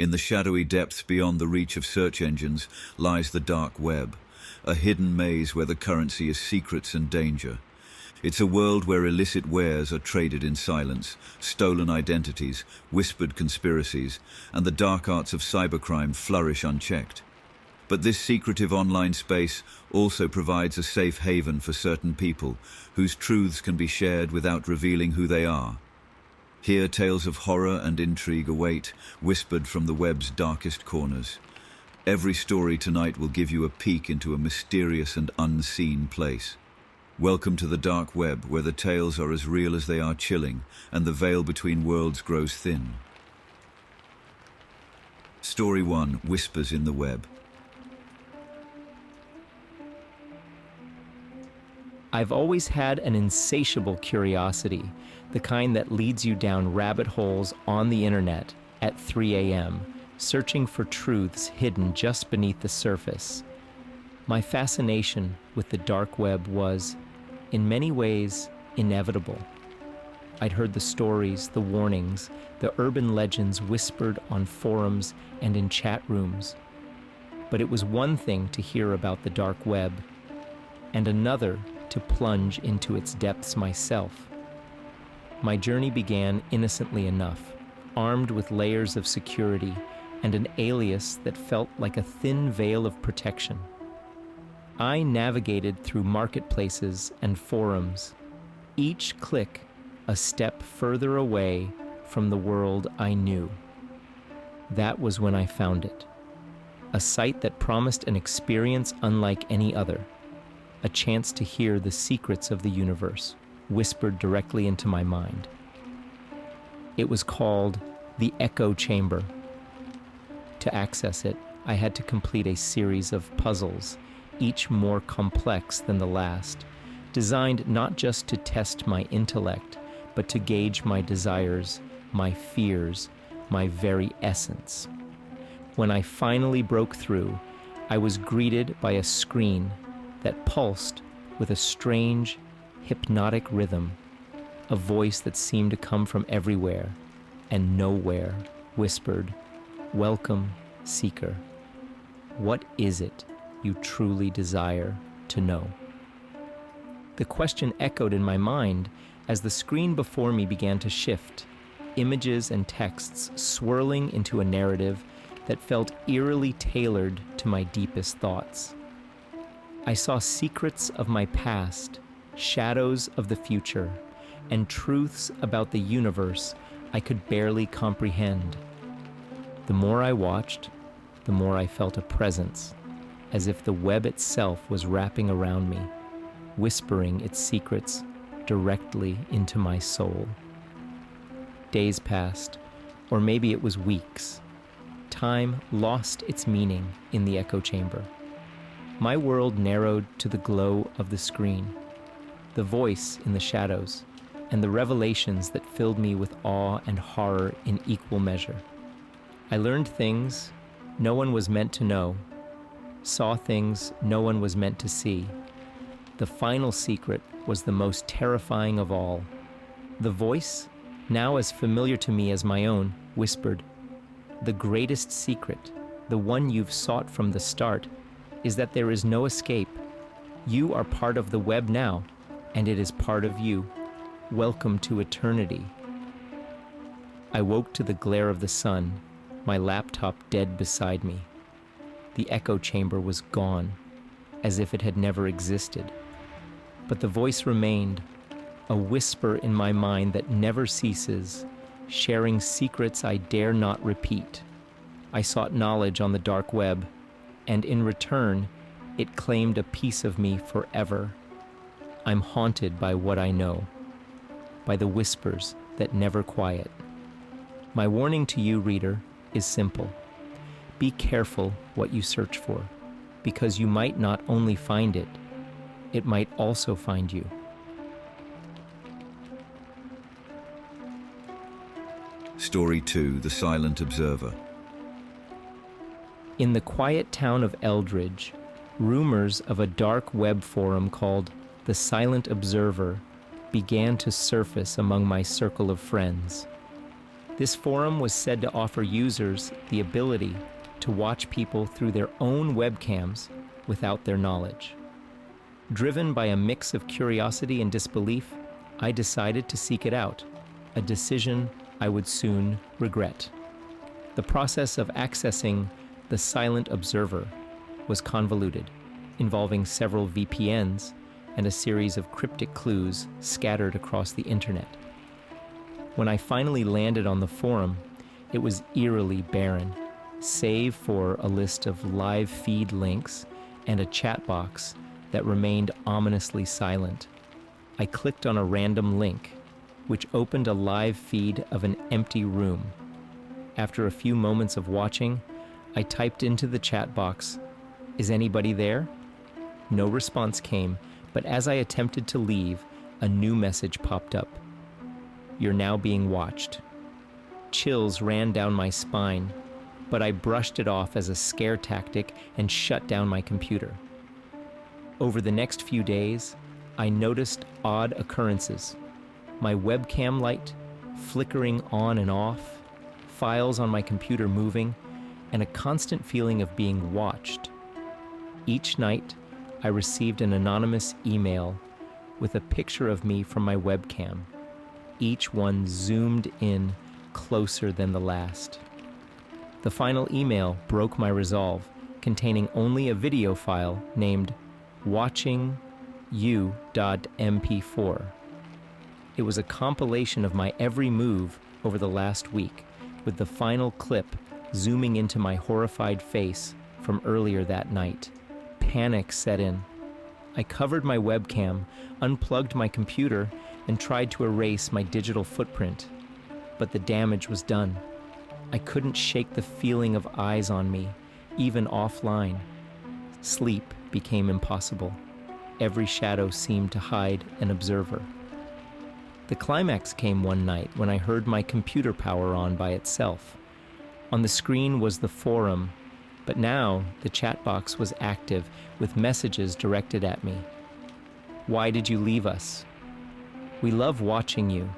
In the shadowy depths beyond the reach of search engines lies the dark web, a hidden maze where the currency is secrets and danger. It's a world where illicit wares are traded in silence, stolen identities, whispered conspiracies, and the dark arts of cybercrime flourish unchecked. But this secretive online space also provides a safe haven for certain people whose truths can be shared without revealing who they are. Here, tales of horror and intrigue await, whispered from the web's darkest corners. Every story tonight will give you a peek into a mysterious and unseen place. Welcome to the dark web, where the tales are as real as they are chilling, and the veil between worlds grows thin. Story 1: Whispers in the Web. I've always had an insatiable curiosity, the kind that leads you down rabbit holes on the internet at 3 a.m., searching for truths hidden just beneath the surface. My fascination with the dark web was, in many ways, inevitable. I'd heard the stories, the warnings, the urban legends whispered on forums and in chat rooms. But it was one thing to hear about the dark web, and another to plunge into its depths myself. My journey began innocently enough, armed with layers of security and an alias that felt like a thin veil of protection. I navigated through marketplaces and forums, each click a step further away from the world I knew. That was when I found it, a site that promised an experience unlike any other, a chance to hear the secrets of the universe whispered directly into my mind. It was called the Echo Chamber. To access it, I had to complete a series of puzzles, each more complex than the last, designed not just to test my intellect, but to gauge my desires, my fears, my very essence. When I finally broke through, I was greeted by a screen that pulsed with a strange, hypnotic rhythm, a voice that seemed to come from everywhere and nowhere whispered, "Welcome, seeker. What is it you truly desire to know?" The question echoed in my mind as the screen before me began to shift, images and texts swirling into a narrative that felt eerily tailored to my deepest thoughts. I saw secrets of my past, shadows of the future, and truths about the universe I could barely comprehend. The more I watched, the more I felt a presence, as if the web itself was wrapping around me, whispering its secrets directly into my soul. Days passed, or maybe it was weeks. Time lost its meaning in the echo chamber. My world narrowed to the glow of the screen, the voice in the shadows, and the revelations that filled me with awe and horror in equal measure. I learned things no one was meant to know, saw things no one was meant to see. The final secret was the most terrifying of all. The voice, now as familiar to me as my own, whispered, "The greatest secret, the one you've sought from the start, is that there is no escape. You are part of the web now, and it is part of you. Welcome to eternity." I woke to the glare of the sun, my laptop dead beside me. The echo chamber was gone, as if it had never existed. But the voice remained, a whisper in my mind that never ceases, sharing secrets I dare not repeat. I sought knowledge on the dark web, and in return, it claimed a piece of me forever. I'm haunted by what I know, by the whispers that never quiet. My warning to you, reader, is simple. Be careful what you search for, because you might not only find it, it might also find you. Story 2: The Silent Observer. In the quiet town of Eldridge, rumors of a dark web forum called The Silent Observer began to surface among my circle of friends. This forum was said to offer users the ability to watch people through their own webcams without their knowledge. Driven by a mix of curiosity and disbelief, I decided to seek it out, a decision I would soon regret. The process of accessing the silent observer was convoluted, involving several VPNs and a series of cryptic clues scattered across the internet. When I finally landed on the forum, it was eerily barren, save for a list of live feed links and a chat box that remained ominously silent. I clicked on a random link, which opened a live feed of an empty room. After a few moments of watching, I typed into the chat box, "Is anybody there?" No response came, but as I attempted to leave, a new message popped up. "You're now being watched." Chills ran down my spine, but I brushed it off as a scare tactic and shut down my computer. Over the next few days, I noticed odd occurrences. My webcam light flickering on and off, files on my computer moving, and a constant feeling of being watched. Each night, I received an anonymous email with a picture of me from my webcam, each one zoomed in closer than the last. The final email broke my resolve, containing only a video file named watchingyou.mp4. It was a compilation of my every move over the last week, with the final clip zooming into my horrified face from earlier that night. Panic set in. I covered my webcam, unplugged my computer, and tried to erase my digital footprint. But the damage was done. I couldn't shake the feeling of eyes on me, even offline. Sleep became impossible. Every shadow seemed to hide an observer. The climax came one night when I heard my computer power on by itself. On the screen was the forum, but now the chat box was active with messages directed at me. "Why did you leave us? We love watching you.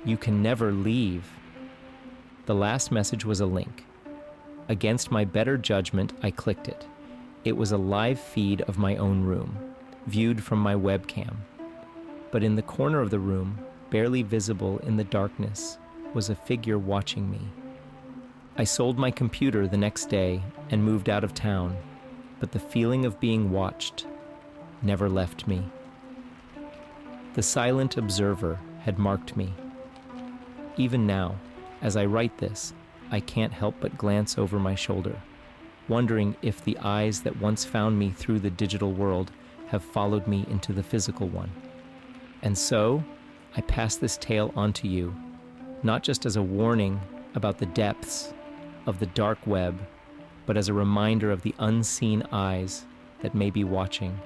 You can never leave." The last message was a link. Against my better judgment, I clicked it. It was a live feed of my own room, viewed from my webcam. But in the corner of the room, barely visible in the darkness, was a figure watching me. I sold my computer the next day and moved out of town, but the feeling of being watched never left me. The silent observer had marked me. Even now, as I write this, I can't help but glance over my shoulder, wondering if the eyes that once found me through the digital world have followed me into the physical one. And so, I pass this tale on to you, not just as a warning about the depths of the dark web, but as a reminder of the unseen eyes that may be watching,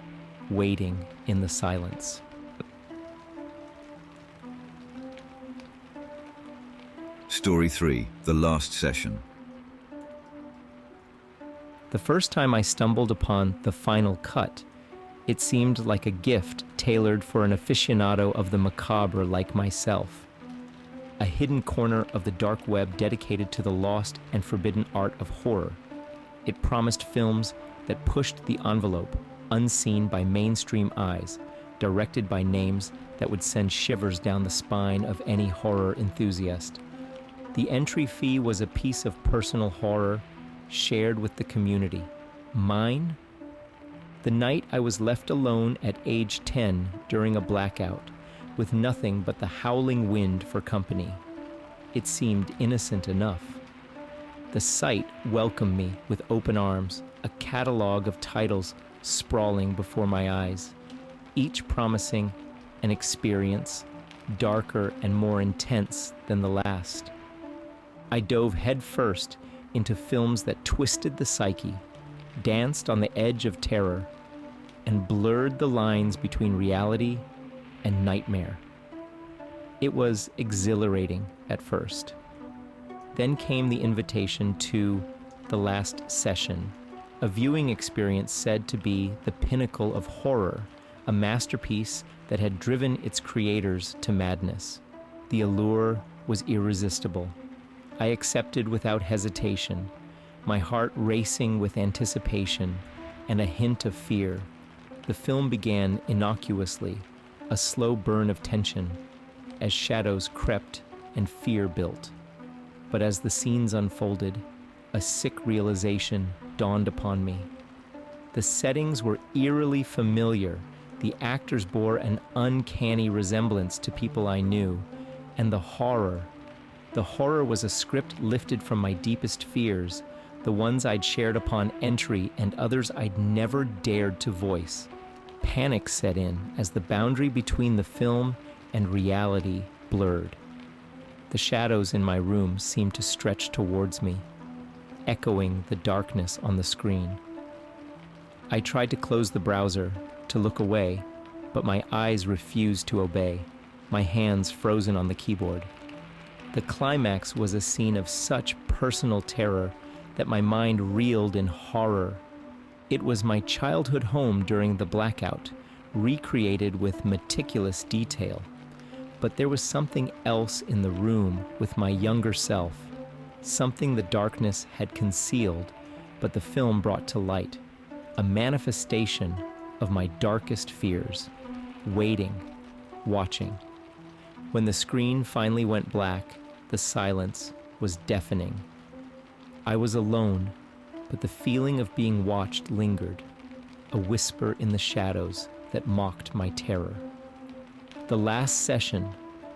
waiting in the silence. Story 3, The Last Session. The first time I stumbled upon the final cut, it seemed like a gift tailored for an aficionado of the macabre like myself. A hidden corner of the dark web dedicated to the lost and forbidden art of horror. It promised films that pushed the envelope, unseen by mainstream eyes, directed by names that would send shivers down the spine of any horror enthusiast. The entry fee was a piece of personal horror shared with the community. Mine? The night I was left alone at age 10 during a blackout, with nothing but the howling wind for company. It seemed innocent enough. The site welcomed me with open arms, a catalog of titles sprawling before my eyes, each promising an experience darker and more intense than the last. I dove headfirst into films that twisted the psyche, danced on the edge of terror, and blurred the lines between reality and nightmare. It was exhilarating at first. Then came the invitation to The Last Session, a viewing experience said to be the pinnacle of horror, a masterpiece that had driven its creators to madness. The allure was irresistible. I accepted without hesitation, my heart racing with anticipation and a hint of fear. The film began innocuously, a slow burn of tension, as shadows crept and fear built. But as the scenes unfolded, a sick realization dawned upon me. The settings were eerily familiar. The actors bore an uncanny resemblance to people I knew, and the horror was a script lifted from my deepest fears, the ones I'd shared upon entry and others I'd never dared to voice. Panic set in as the boundary between the film and reality blurred. The shadows in my room seemed to stretch towards me, echoing the darkness on the screen. I tried to close the browser, to look away, but my eyes refused to obey, my hands frozen on the keyboard. The climax was a scene of such personal terror that my mind reeled in horror. It was my childhood home during the blackout, recreated with meticulous detail. But there was something else in the room with my younger self, something the darkness had concealed, but the film brought to light, a manifestation of my darkest fears, waiting, watching. When the screen finally went black, the silence was deafening. I was alone, but the feeling of being watched lingered, a whisper in the shadows that mocked my terror. The last session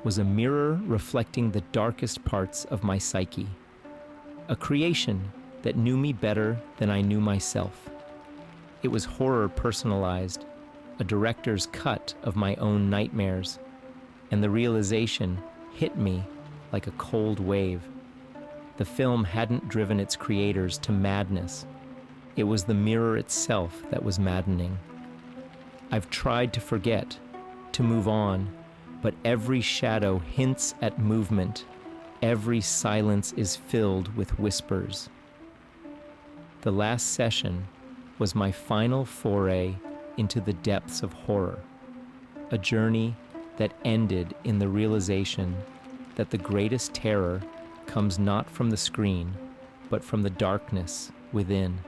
was a mirror reflecting the darkest parts of my psyche, a creation that knew me better than I knew myself. It was horror personalized, a director's cut of my own nightmares, and the realization hit me like a cold wave. The film hadn't driven its creators to madness. It was the mirror itself that was maddening. I've tried to forget, to move on, but every shadow hints at movement. Every silence is filled with whispers. The last session was my final foray into the depths of horror, a journey that ended in the realization that the greatest terror comes not from the screen, but from the darkness within.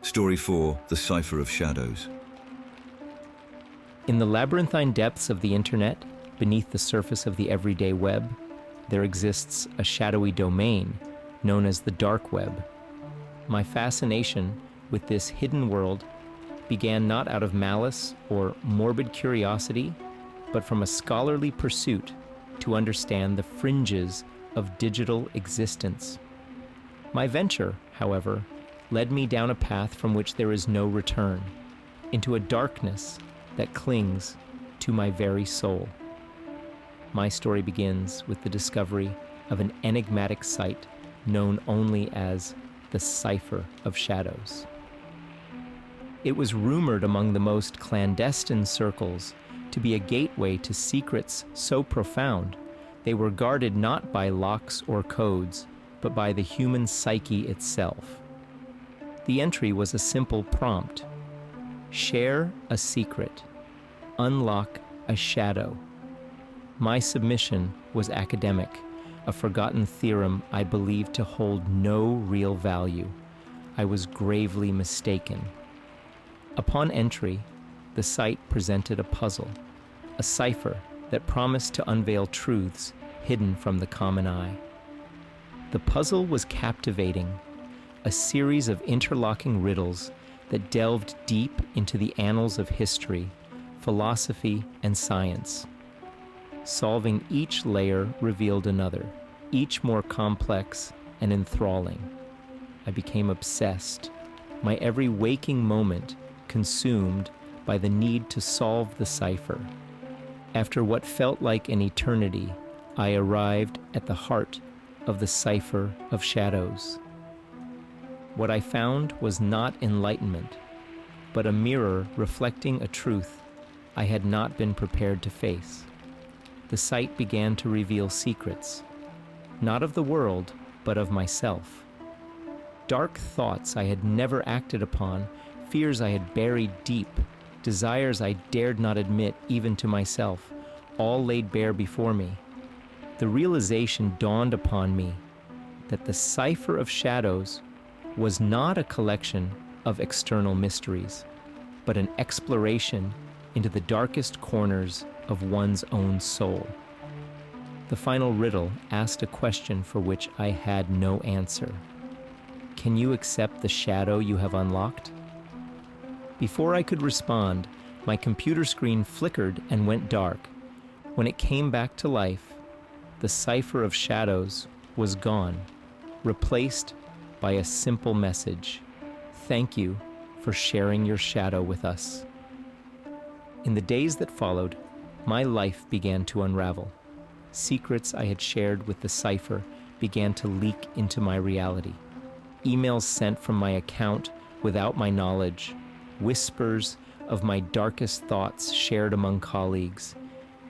Story 4, The Cipher of Shadows. In the labyrinthine depths of the internet, beneath the surface of the everyday web, there exists a shadowy domain known as the dark web. My fascination with this hidden world began not out of malice or morbid curiosity, but from a scholarly pursuit to understand the fringes of digital existence. My venture, however, led me down a path from which there is no return, into a darkness that clings to my very soul. My story begins with the discovery of an enigmatic site known only as the Cipher of Shadows. It was rumored among the most clandestine circles to be a gateway to secrets so profound they were guarded not by locks or codes, but by the human psyche itself. The entry was a simple prompt: share a secret, unlock a shadow. My submission was academic, a forgotten theorem I believed to hold no real value. I was gravely mistaken. Upon entry, the site presented a puzzle, a cipher that promised to unveil truths hidden from the common eye. The puzzle was captivating, a series of interlocking riddles that delved deep into the annals of history, philosophy, and science. Solving each layer revealed another, each more complex and enthralling. I became obsessed, my every waking moment consumed by the need to solve the cipher. After what felt like an eternity, I arrived at the heart of the Cipher of Shadows. What I found was not enlightenment, but a mirror reflecting a truth I had not been prepared to face. The site began to reveal secrets, not of the world, but of myself. Dark thoughts I had never acted upon, fears I had buried deep, desires I dared not admit even to myself, all laid bare before me, the realization dawned upon me that the cipher of shadows was not a collection of external mysteries, but an exploration into the darkest corners of one's own soul. The final riddle asked a question for which I had no answer. Can you accept the shadow you have unlocked? Before I could respond, my computer screen flickered and went dark. When it came back to life, the cipher of shadows was gone, replaced by a simple message. Thank you for sharing your shadow with us. In the days that followed, my life began to unravel. Secrets I had shared with the cipher began to leak into my reality. Emails sent from my account without my knowledge, whispers of my darkest thoughts shared among colleagues,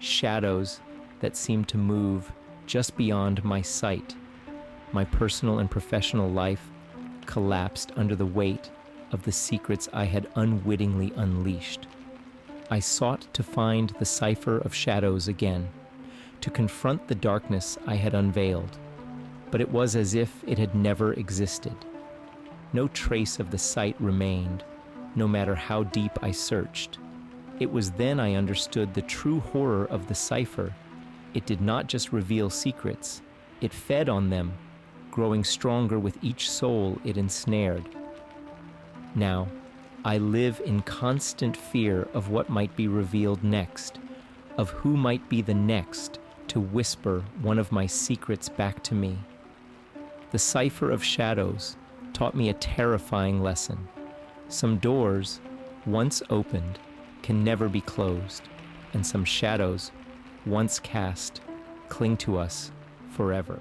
shadows that seemed to move just beyond my sight. My personal and professional life collapsed under the weight of the secrets I had unwittingly unleashed. I sought to find the cipher of shadows again, to confront the darkness I had unveiled, but it was as if it had never existed. No trace of the site remained, no matter how deep I searched. It was then I understood the true horror of the cipher. It did not just reveal secrets, it fed on them, growing stronger with each soul it ensnared. Now, I live in constant fear of what might be revealed next, of who might be the next to whisper one of my secrets back to me. The cipher of shadows taught me a terrifying lesson. Some doors, once opened, can never be closed, and some shadows, once cast, cling to us forever.